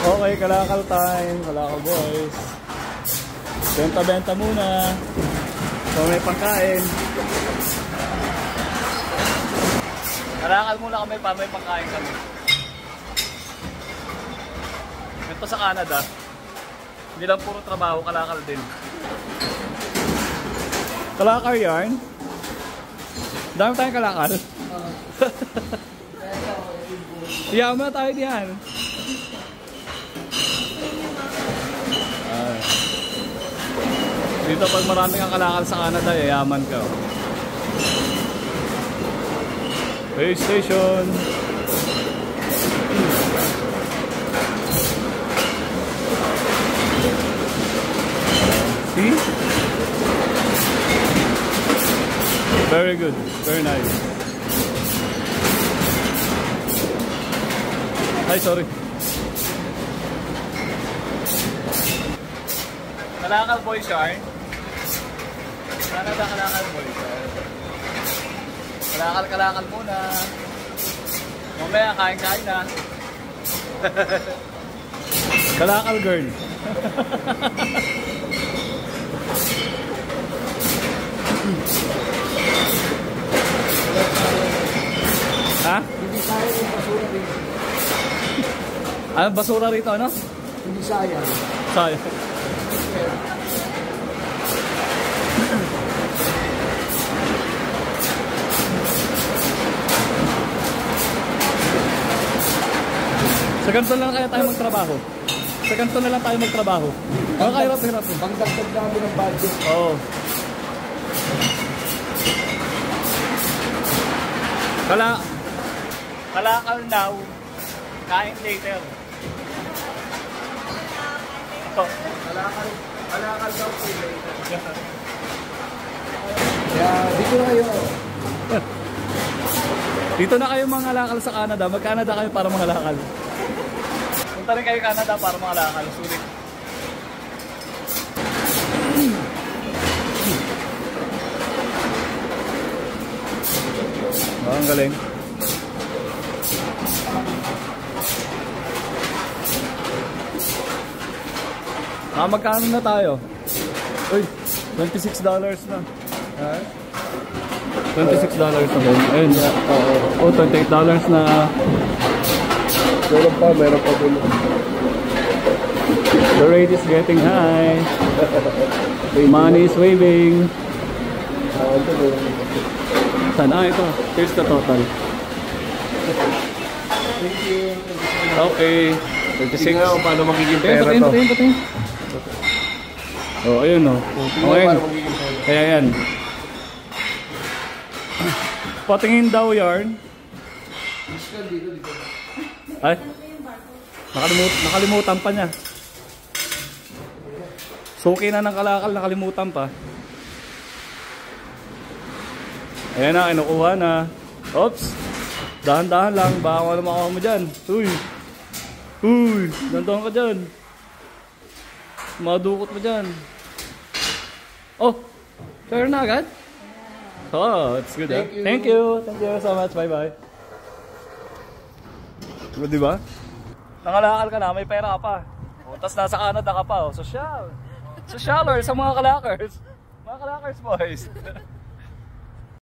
Okay, kalakal time. Kalakal boys. Benta-benta muna. So may pangkain. Kalakal muna kami para may pangkain kami. Ito sa Canada. Hindi lang puro trabaho, kalakal din. Kalakal yarn? Dami tayong kalakal. Yaman na tayo diyan. Dito pag maraming ang kalakal sa Canada, yayaman ka. Base station. See? Very good. Very nice. Ay, sorry. Kalakal boy yarn. Canada kalakal boy yarn. Kalakal muna. Mamaya kain-kain na. Kalakal girl. Ha? Hindi sayang yung basura rito. Ano basura rito, ano? Hindi sayang. Sayang. Sa ganito lang kaya tayo magtrabaho. Sa ganito na lang tayo magtrabaho. Hirap. Pangdagdag namin ng budget. Oo. Kalakal now, kain later. Kalakal daw po later. Kaya dito na kayo. Dito na kayo mga lakal sa Canada. Mag-Canada kayo para mga lakal. Punta rin kayo Canada para mga lakal. Sulit. Oh, ang galing. Magkano na tayo? Uy, $26 na. $26 na din. Ayun, oh, $28 na. Meron pa dulo. The rate is getting high. Money is waving. Saan? Ito. Here's the total. Thank you. Okay. 36. Tingnan ko paano magiging pera to. Patingin. Oh, ayun oh. Okay. Kaya yan. Patingin daw yarn. Dito. Ay. Nakalimutan pa niya. Suki na ng kalakal, nakalimutan pa. Ayan na, kinukuha na. Oops. Dahan-dahan lang. Baka ano makuha mo dyan. Uy. Dandahan ka dyan. Madukot mo dyan. Oh. Sure na agad? Oh, it's good. Thank you so much. Bye-bye. Good, diba? Nangalakal ka na, may pera ka pa. O, tas nasa Canada ka pa. O, social. Socialer sa mga kalakers. Mga kalakers boys.